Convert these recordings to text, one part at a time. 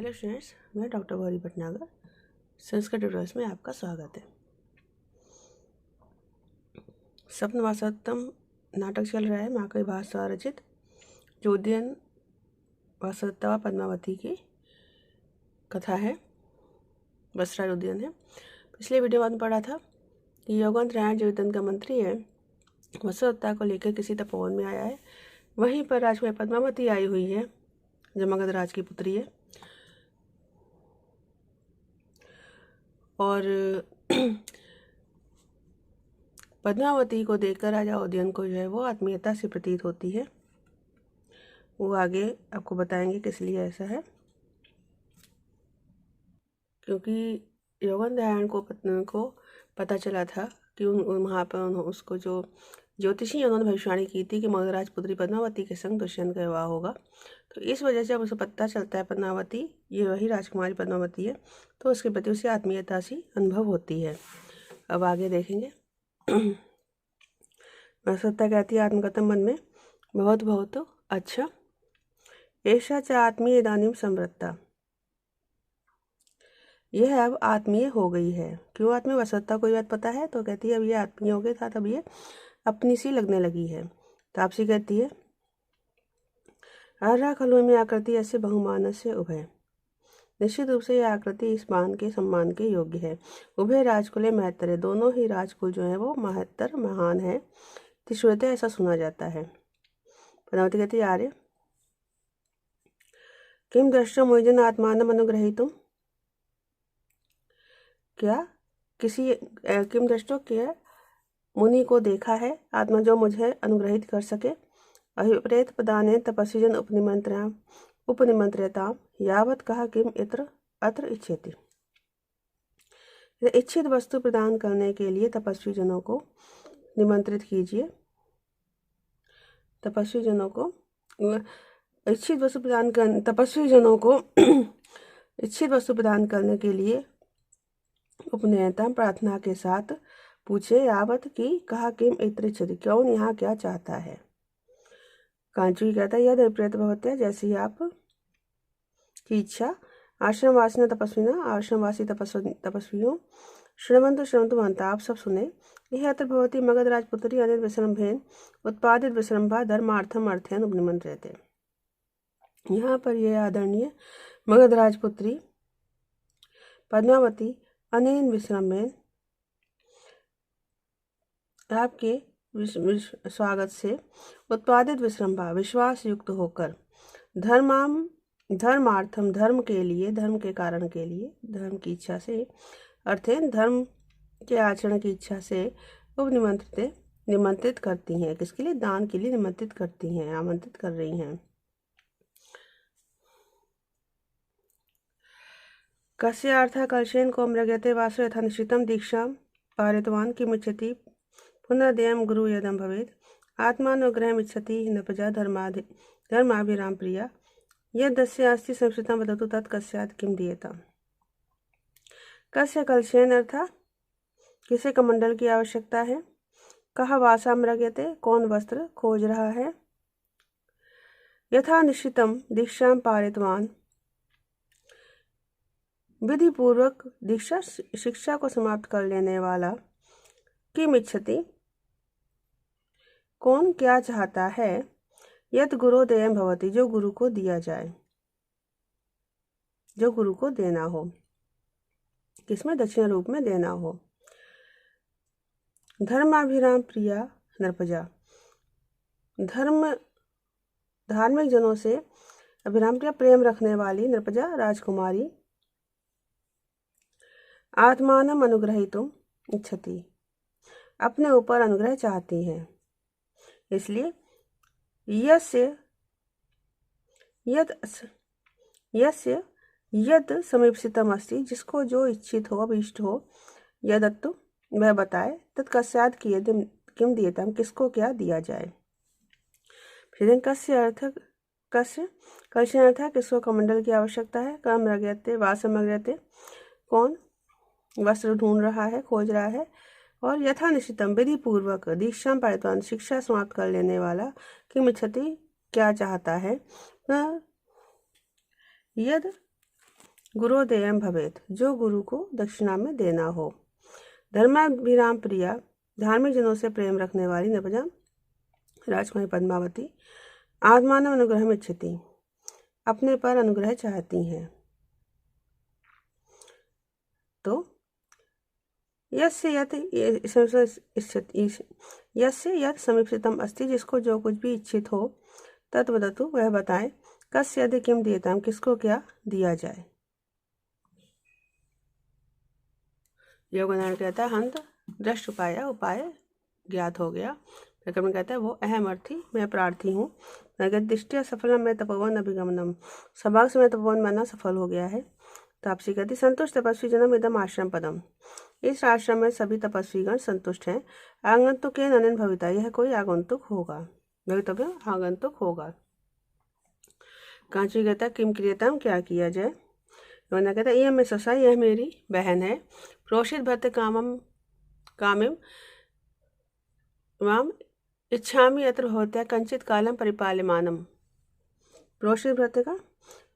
Hello students, मैं doctor Gauri Bhatnagar. Sanskrit tutorials में आपका स्वागत है। स्वप्न वासोत्तम नाटक चल रहा है। महाकवि भास द्वारा रचित जो उद्यन वासोत्तवा पद्मावती की कथा है, वसराज उद्यन है। पिछले वीडियो में पढ़ा था कि योगवंत रायण जो उद्यन का मंत्री है, वसोत्ता को लेकर किसी तपोवन में आया है। वहीं पर राजकुमारी पद्मावती आई हुई है, जो मगध राज की पुत्री है। और पद्मावती को देखकर राजा उदयन को जो है वो आत्मीयता से प्रतीत होती है। वो आगे आपको बताएंगे किस लिए ऐसा है। क्योंकि योगवंत रायण को पता चला था कि वहाँ पर उसको जो ज्योतिषी है उन्होंने भविष्यवाणी की थी कि मगधराज पुत्री पद्मावती के संग दुष्यंत का विवाह होगा। तो इस वजह से जब उसे पता चलता है पद्मावती ये वही राजकुमारी पद्मावती है, तो उसके प्रति उसे आत्मीयता सी अनुभव होती है। अब आगे देखेंगे। वसुता कहती है आत्मकथन मन में, बहुत बहुत अच्छा। ऐसा च आत्मीय इदानीम समृद्धा, यह अब आत्मीय हो गई है। क्यों आत्मीय? वसुता को ये बात पता है, तो कहती है अब ये आत्मीय हो गई था, तब ये अपनी सी लगने लगी है। तापसी कहती है अर्रा खलु में आकृति ऐसे बहुमान से उभय, निश्चित रूप से यह आकृति इस मान के सम्मान के योग्य है। उभय राजकुले महत्तर, दोनों ही राजकुल जो है वो महत्तर महान है। तिश्रुते ऐसा सुना जाता है। पद्मावती कहती है आर्य किम दृष्टो मुझन आत्मान अनुग्रहीतुम, क्या किसी किम दृष्टो क्या मुनि को देखा है आत्मा जो मुझे अनुग्रहित कर सके। अभिप्रेत पदाने तपस्वीजन उपनिमंत्र्यताम यावत कहा किम इत्र अत्र इच्छेति। इच्छित वस्तु प्रदान करने के लिए तपस्वी जनों को निमंत्रित कीजिए। तपस्वी जनों को इच्छित वस्तु प्रदान कर तपस्वी जनों को इच्छित वस्तु प्रदान करने के लिए उपनयनता प्रार्थना के साथ पूछे यावत की कहा किम इत्र इच्छति, कौन यहाँ क्या चाहता है। कांची कहता है यद विपरीत भवत्या, जैसी आप की इच्छा। आश्रमवासी तपस्विना, आश्रमवासी तपस्वियों श्रवंतु महंता, आप सब सुने। यह अत्र भवती मगध राजपुत्री अनिल विश्रम्भेन उत्पादित विश्रम्भा धर्मार्थम अर्थेन उपनिमंत्र्यते। यहाँ पर यह आदरणीय मगध राजपुत्री पद्मावती अनिल विश्रम्भेन आपके स्वागत से उत्पादित विश्रम्भा विश्वास युक्त होकर धर्मार्थम धर्म के लिए, धर्म के कारण के लिए, धर्म की इच्छा से अर्थेन धर्म के आचरण की इच्छा से निमंत्रित करती हैं। किसके लिए? दान के लिए निमंत्रित करती हैं, आमंत्रित कर रही हैं। कस्य अर्थः कलशेन को मृगयते वासो यथा निश्चितं दीक्षां पारितवान् किमुच्यति पुनर्देयं गुरु यदं भवेत् आत्मानुग्रहमिच्छति न प्रजा धर्माभिराम प्रिया यदस्य अस्ति संस्कृतं वदतु तत् कस्यात् किं दीयताम्। कस्य कलशेन अर्थात किसे कमंडल की आवश्यकता है। कहा वासा मृगयते, कौन वस्त्र खोज रहा है। यथा निश्चितम दीक्षां पारितवान, विधि पूर्वक दीक्षा शिक्षा को समाप्त कर लेने वाला। किम इच्छति, कौन क्या चाहता है। यद गुरुदेयं भवति, जो गुरु को दिया जाए, जो गुरु को देना हो, किसमें? दक्षिणा रूप में देना हो। धर्माभिराम प्रिया नरप्रजा, धार्मिक जनों से अभिराम प्रिया प्रेम रखने वाली नरप्रजा राजकुमारी आत्मानम अनुग्रहीतुम इच्छति, अपने ऊपर अनुग्रह चाहती है। इसलिए यद समीपसितम अस्ति, जिसको जो इच्छित हो, अभीष्ट हो, यदत्तु वह बताए, तत्कस्यात् किम दीयताम्, किसको क्या दिया जाए। फिर कस्य अर्थ किसको कमंडल की आवश्यकता है। काम मृगयते वासम मृगयते, कौन वस्त्र ढूंढ रहा है, खोज रहा है। और यथा निश्चितम विधि पूर्वक दीक्षा पारितवान, शिक्षा समाप्त कर लेने वाला। किम इच्छति, क्या चाहता है। यद गुरो देयम भवेत, जो गुरु को दक्षिणा में देना हो। धर्माभिराम प्रिया, धार्मिक जनों से प्रेम रखने वाली नवजा राजकुमारी पद्मावती, आत्मानम अनुग्रह इच्छति, अपने पर अनुग्रह चाहती हैं। तो यस्य यत् समीक्षितम अस्ति, जिसको जो कुछ भी इच्छित हो, तत्वदतु वह बताए, कस्य यदि किम दीयताम, किसको क्या दिया जाए। योगनारायण कहता है हंत दृष्ट उपाय, उपाय ज्ञात हो गया। व्याकरण कहता है वो अहम अर्थी, मैं प्रार्थी हूँ। दृष्टिया सफलम में तपोवन अभिगमनम, सौभाग्य से मैं तपोवन माना सफल हो गया है। तापसी कहती संतुष्ट तपस्वी जनम इदम आश्रम पदम, इस आश्रम में सभी तपस्वीगण संतुष्ट हैं। आगंतुक के ननन भविता, यह कोई आगंतुक होगा, भवितव्य आगंतुक होगा। कांची कहता है किम क्रियताम, क्या किया जाए। योना कहता है यह मैं ससा, यह मेरी बहन है। प्रोषित भक्त कामिम माम इच्छामि यत्र भवत्या कंचित कालम परिपाल्यमानम। प्रोषित भक्त का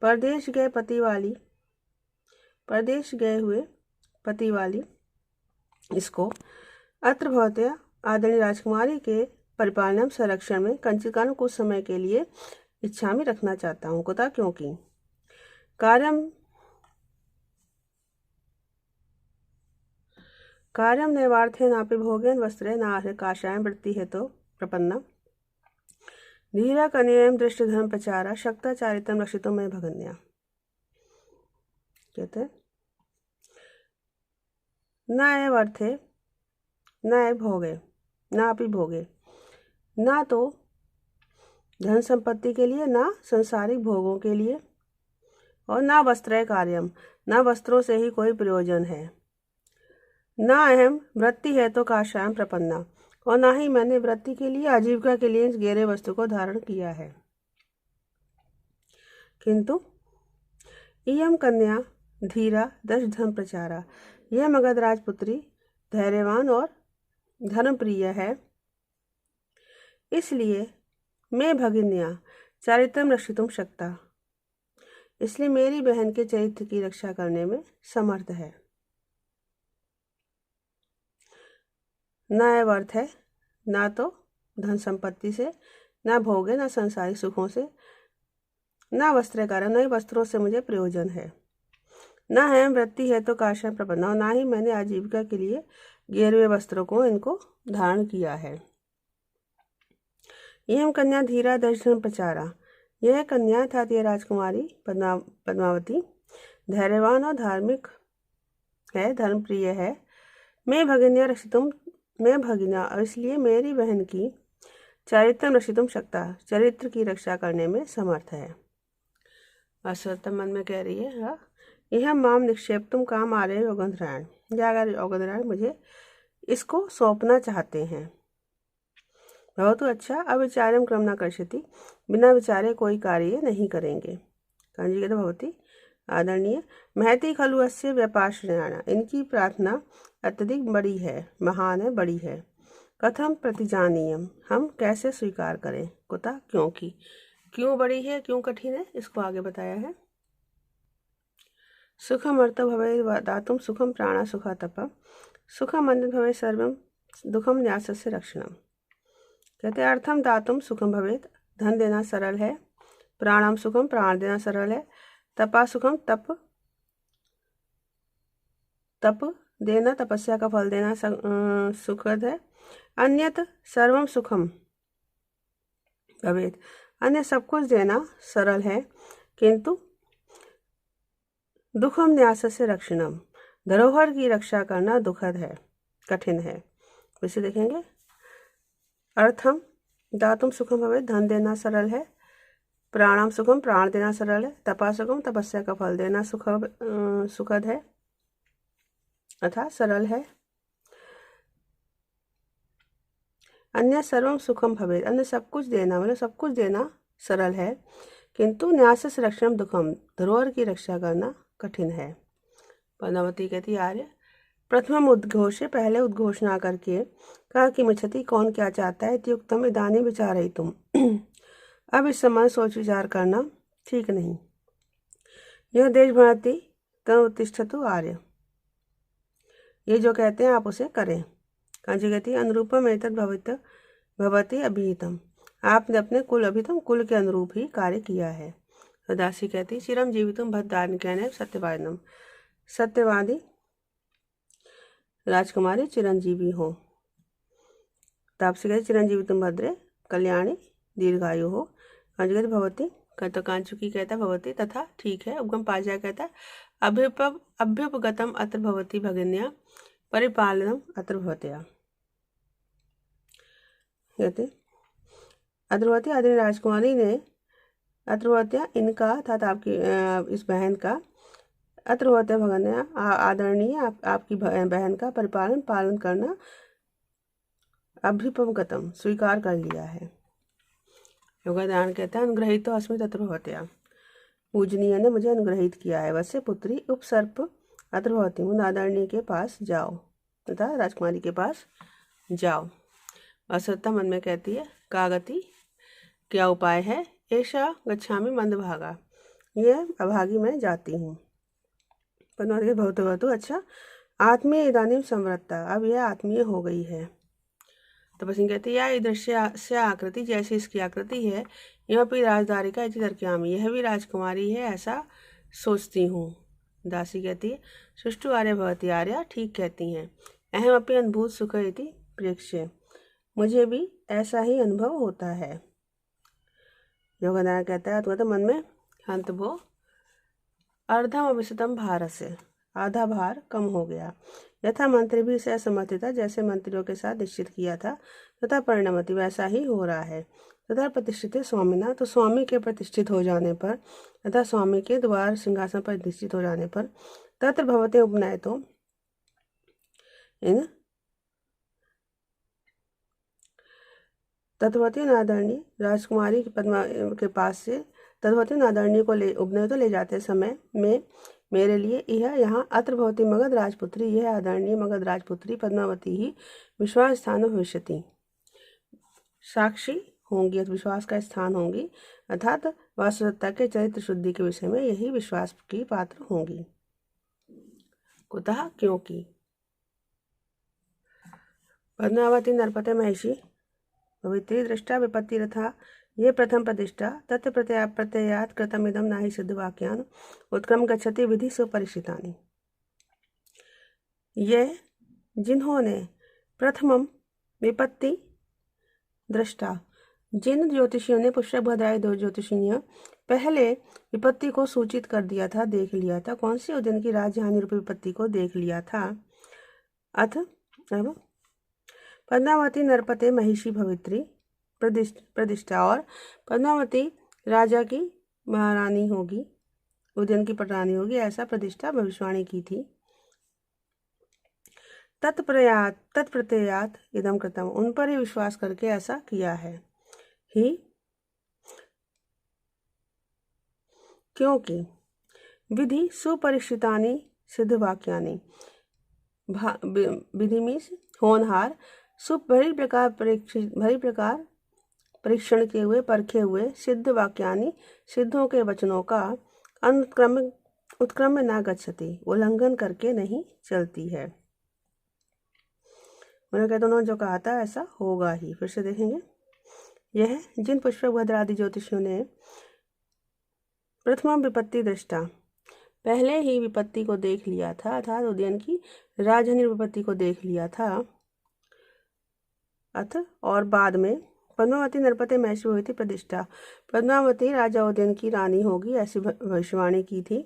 परदेश गए हुए पति वाली इसको अत्र भवत्या आदरणीय राजकुमारी के परिपालनम संरक्षण में कंचित कालम कुछ समय के लिए इच्छा में रखना चाहता हूँ। कुता, क्योंकि कार्यम नैवार्थे नापि भोगेन वस्त्रे नार्ह काशायम वृत्ति हेतु प्रपन्ना धीरा कन्यायम दृष्ट धर्म प्रचारा शक्ता चारितम रक्षितो में भगन्या। कहते हैं न एव अर्थे, न एव भोगे, ना अपि भोगे, ना तो धन संपत्ति के लिए, ना संसारिक भोगों के लिए, और ना वस्त्र कार्यम, ना वस्त्रों से ही कोई प्रयोजन है। ना अहम वृत्ति है तो काशायम प्रपन्ना, और ना ही मैंने वृत्ति के लिए, आजीविका के लिए इस गहरे वस्तु को धारण किया है। किंतु इयम कन्या धीरा दश धर्म प्रचारा, यह मगध राजपुत्री धैर्यवान और धर्मप्रिय है, इसलिए मैं भगिन्या चारित्रम रक्षितुम शक्ता, इसलिए मेरी बहन के चरित्र की रक्षा करने में समर्थ है। न एव अर्थ है, ना तो धन संपत्ति से, ना भोगे, ना संसारिक सुखों से, ना वस्त्र कारण, न ही वस्त्रों से मुझे प्रयोजन है। ना है वृत्ति है तो काशा प्रबंध, ना ही मैंने आजीविका के लिए गिरवे वस्त्रों को इनको धारण किया है। यह कन्या धीरा दर्शन प्रचारा, यह कन्या अर्थात यह राजकुमारी पद्मावती धैर्यवान और धार्मिक है, धर्मप्रिय है। मैं भगिन्या रक्षितुम, मैं भगिना, इसलिए मेरी बहन की चारित्रम रक्षितुम शक्ता, चरित्र की रक्षा करने में समर्थ है। अश्वत्थ मन में कह रही है यह माम निक्षेप तुम काम आ रहे योगेंद्रायण, जागर योगेंद्रायण मुझे इसको सौंपना चाहते हैं। बहुत अच्छा, अविचार्यम क्रम न कर्षति, बिना विचारे कोई कार्य नहीं करेंगे। कांजी कहते भवती आदरणीय महती खलु अस्य व्यापाश्रयाणा, इनकी प्रार्थना अत्यधिक बड़ी है, महान है, बड़ी है। कथम प्रतिजानीयम, हम कैसे स्वीकार करें। कुता, क्योंकि, क्यों बड़ी है, क्यों कठिन है, इसको आगे बताया है। सुखम अर्थ भवे दातुम सुखम प्राणा सुखा तप, सुखम अन्य भवे सर्वम दुखम न्यासस्य रक्षणम। कहते अर्थम दातुम सुखम भवेत, धन देना सरल है। प्राणम सुखम, प्राण देना सरल है। तपा सुखम, तप देना, तपस्या का फल देना सुखद है। अन्यत सर्वम सुखम भवेत, अन्य सब कुछ देना सरल है, किंतु दुखम न्यासस्य रक्षणम, धरोहर की रक्षा करना दुखद है, कठिन है। इसे देखेंगे। अर्थम दातुम सुखम भवेत, धन देना सरल है। प्राणम सुखम, प्राण देना सरल है। तपा सुखम, तपस्या का फल देना सुखद है अर्थात सरल है। अन्य सर्वम सुखम भवेत, अन्य सब कुछ देना, मतलब सब कुछ देना सरल है, किंतु न्यास रक्षण दुखम, धरोहर की रक्षा करना कठिन है। पद्मावती कहती आर्य प्रथम उद्घोषे, पहले उद्घोषणा करके कहा कि मिच्छति, कौन क्या चाहता है। इत्युक्तम इदानीं विचारयितुम, अब इस समय सोच विचार करना ठीक नहीं। यह देश भ्रांति तनुतिष्ठतु आर्य। ये जो कहते हैं आप उसे करें। कांची कहती है अनुरूपम एतद् भवति अभिहितम। आपने अपने कुल अभितम कुल के अनुरूप ही कार्य किया है। तो दासी कहती चिरम जीवितुम भद्रान्यकेन सत्यवादिनम। सत्यवादी राजकुमारी चिरंजीवी हो। तापसी कहती चिरंजीवी तुम भद्रे कल्याणी दीर्घायु हो। कांची कहती भवती, तो कांचुकी कहता भवती तथा ठीक है। उपगम पाजा कहता अभ्युपगतम अत्र भवती भगिन्या परिपालनम अत्र भवत्या। कहते अद्रवती आदि राजकुमारी ने अत्रवत्या इनका अर्थात आपकी इस बहन का अत्रवत्या भगन्या आदरणीय आपकी बहन का पालन करना अभ्युपगतम स्वीकार कर लिया है। योगादान कहता है अनुग्रहित तो अस्मि तत्र भवत्या। पूजनीय ने मुझे अनुग्रहित किया है। वैसे पुत्री उपसर्प अत्र भवती। मुझ आदरणीय के पास जाओ तथा राजकुमारी के पास जाओ। असत्ता मन में कहती है कागति क्या उपाय है। ऐसा गच्छामि मंदभागा, ये अभागी मैं जाती हूँ। पद्मावती भवतु भवतु अच्छा आत्मीय इदानीम संवृत्ता, अब यह आत्मीय हो गई है। तपस्वी कहती है या दृश्य आकृति जैसी इसकी आकृति है यह भी राजदारी का तर्क्यामी, यह भी राजकुमारी है ऐसा सोचती हूँ। दासी कहती है सुष्टु आर्य भवती आर्या, ठीक कहती हैं। अहम अपनी अनुभूत सुख इति प्रेक्ष्य, मुझे भी ऐसा ही अनुभव होता है। योगनारायण कहता है तो मन में हंत भो अर्धम अभिषतम भार से, आधा भार कम हो गया। यथा मंत्री भी से असमर्थिता, जैसे मंत्रियों के साथ निश्चित किया था तथा परिणमति वैसा ही हो रहा है। तथा प्रतिष्ठित स्वामिना, तो स्वामी के प्रतिष्ठित हो जाने पर तथा स्वामी के द्वार सिंहासन पर प्रतिष्ठित हो जाने पर तत्र भवते उपनय, तो इन तत्वती नादरणी राजकुमारी पद्मा के पास से तत्वती नादरणी को उपनय तो ले जाते समय में मेरे लिए यह यहाँ अत्र भवती मगध राजपुत्री, यह आदरणीय मगध राजपुत्री पद्मावती ही विश्वास स्थान भविष्यति, साक्षी होंगी, विश्वास का स्थान होंगी, अर्थात वास्तविकता के चरित्र शुद्धि के विषय में यही विश्वास की पात्र होंगी। कुतः क्योंकि पद्मावती नरपते महिषी पवित्री दृष्टा विपत्ति रथा ये प्रथम प्रतिष्ठा तत् प्रत्ययात कृतमिदम नाहि सिद्ध वाक्यान उत्क्रम गच्छति विधि सुपरिचितानि। ये जिन्होंने प्रथमम विपत्ति दृष्टा, जिन ज्योतिषियों ने पुष्पभद्राय दो ज्योतिषियों पहले विपत्ति को सूचित कर दिया था, देख लिया था। कौन सी? उज्जैन की राजधानी रूपी विपत्ति को देख लिया था। अथ अब पद्मावती नरपते महिषी भवित्री प्रतिष्ठा, और पद्मावती राजा की महारानी होगी, उज्जैन की पटरानी होगी, ऐसा प्रतिष्ठा भविष्यवाणी की थी। तत्प्रत्ययात इदम कृतम, उन पर ही विश्वास करके ऐसा किया है ही, क्योंकि विधि सुपरिचितानि सिद्ध वाक्यानि, विधि मीन्स होनहार, भली प्रकार परीक्षण किए हुए परखे हुए सिद्ध वाक्यानि सिद्धों के वचनों का उत्क्रम न गच्छति, उल्लंघन करके नहीं चलती है। उन्होंने कहते उन्होंने जो कहा था ऐसा होगा ही। फिर से देखेंगे, यह जिन पुष्पभद्र आदि ज्योतिषियों ने प्रथम विपत्ति दृष्टा, पहले ही विपत्ति को देख लिया था, अर्थात उज्जैन की राजधानी विपत्ति को देख लिया था, अथ और बाद में पद्मावती नरपते महिषी भविष्यति प्रतिष्ठा, पद्मावती राजा उज्जैन की रानी होगी ऐसी भविष्यवाणी की थी।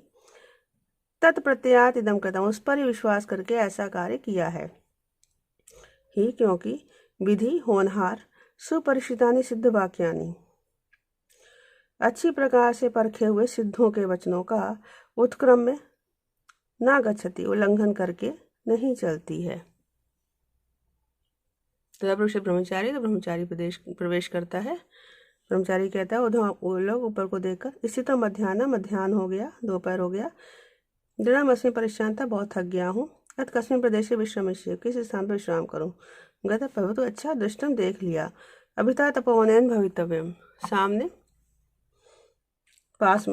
तत्प्रत्ययात इदम कृतम, उस पर ही विश्वास करके ऐसा कार्य किया है ही, क्योंकि विधि होनहार सुपरिचितानि सिद्ध वाक्यानि, अच्छी प्रकार से परखे हुए सिद्धों के वचनों का उत्क्रम में ना गच्छति, उल्लंघन करके नहीं चलती है। ब्रह्मचारी, तो ब्रह्मचारी प्रवेश करता है। ब्रह्मचारी कहता है वो लोग ऊपर को देखकर, इसी तो मध्याह्न हो गया, दोपहर हो गया। दृढ़मस्मि परिश्रांता, बहुत थक गया हूँ। अत कस्मिन् प्रदेशे विश्रमिष्ये, किस स्थान पर विश्राम करूँ। कहता प्रभु तो अच्छा दृष्टम देख लिया। अभिता तपोवनेन भवितव्यम, सामने पास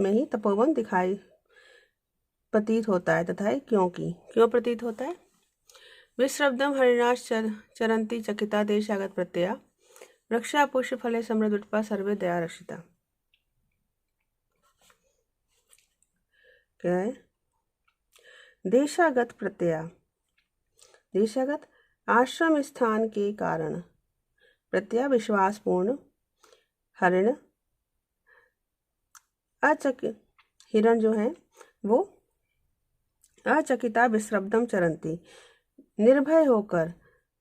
में ही तपोवन दिखाई प्रतीत होता है तथा क्योंकि क्यों प्रतीत होता है। विश्रब्दम हरिणाश चरंती चकिता देशागत प्रत्यया वृक्षा पुष्प फले समृद्ध उत्पा सर्वे दया रक्षिता। क्या है? देशागत प्रत्यय, देशागत आश्रम स्थान के कारण, प्रत्यय विश्वासपूर्ण, हरिण हिरण जो है वो अचकिता विश्रब्दम चरंती, निर्भय होकर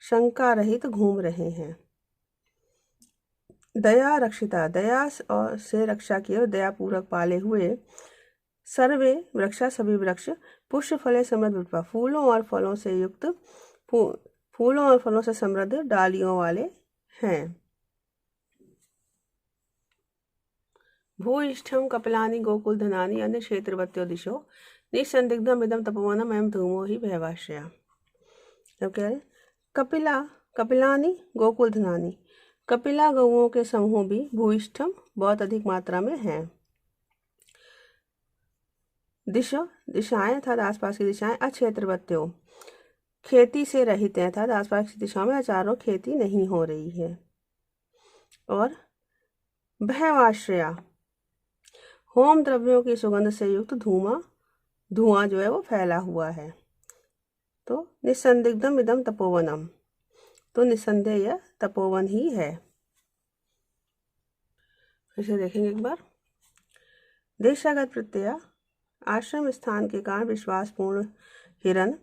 शंका रहित घूम रहे हैं। दया रक्षिता, दया और से रक्षा की और दया पूर्वक पाले हुए, सर्वे वृक्षा सभी वृक्ष, पुष्प फले समृद्ध उत्पा फूलों और फलों से युक्त, फूलों और फलों से समृद्ध डालियों वाले हैं। भूयिष्ठम कपिलानि गोकुल धनानि अन्य क्षेत्रवत्यो दिशो निसंदिग्धम इदम तपोवनम एवं धूमो ही भयवाश्रया। तो कह रहे कपिलानि गोकुल धनानि, कपिला गौओं के समूह भी भूयिष्ठम बहुत अधिक मात्रा में हैं। दिशो दिशाएं अर्थात आसपास की दिशाएं, अक्षेत्रवत्यो खेती से रहित है अर्थात आसपास की दिशाओं में चारों खेती नहीं हो रही है। और भयवाश्रया होम द्रव्यों की सुगंध से युक्त धुआं जो है वो फैला हुआ है। तो निसंदिग्धम इदम तपोवनम, तो निसंदेह यह तपोवन ही है। इसे देखेंगे एक बार। देशागत प्रत्यय आश्रम स्थान के कारण विश्वासपूर्ण हिरण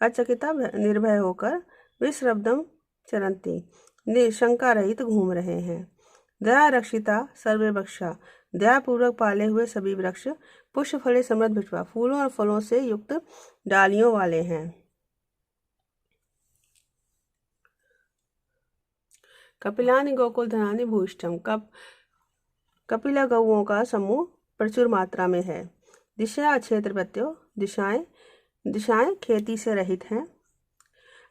अचकिता निर्भय होकर विश्रब्दम चरंती शंका रहित घूम रहे हैं। दया रक्षिता सर्वे वृक्षा, दयापूर्वक पाले हुए सभी वृक्ष, पुष्प फले समृद्ध भिटवा फूलों और फलों से युक्त डालियों वाले हैं। कपिलानि गोकुल धनानि भूयिष्ठम, कपिला गौओं का समूह प्रचुर मात्रा में है। दिशा क्षेत्रवत्यो दिशाएं खेती से रहित हैं।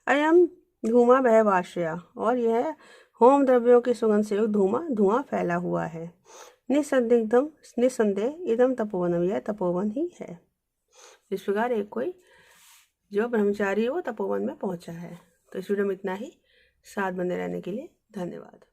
अयम धूमा भयवाश्रया, और यह होम द्रव्यों की सुगंध से युक्त धुआं फैला हुआ है। निसंदिग्धम निसंदेह इदम तपोवनम, यह तपोवन ही है। इस प्रकार एक कोई जो ब्रह्मचारी है वो तपोवन में पहुंचा है। तो इस वीडियो में इतना ही। साथ बने रहने के लिए धन्यवाद।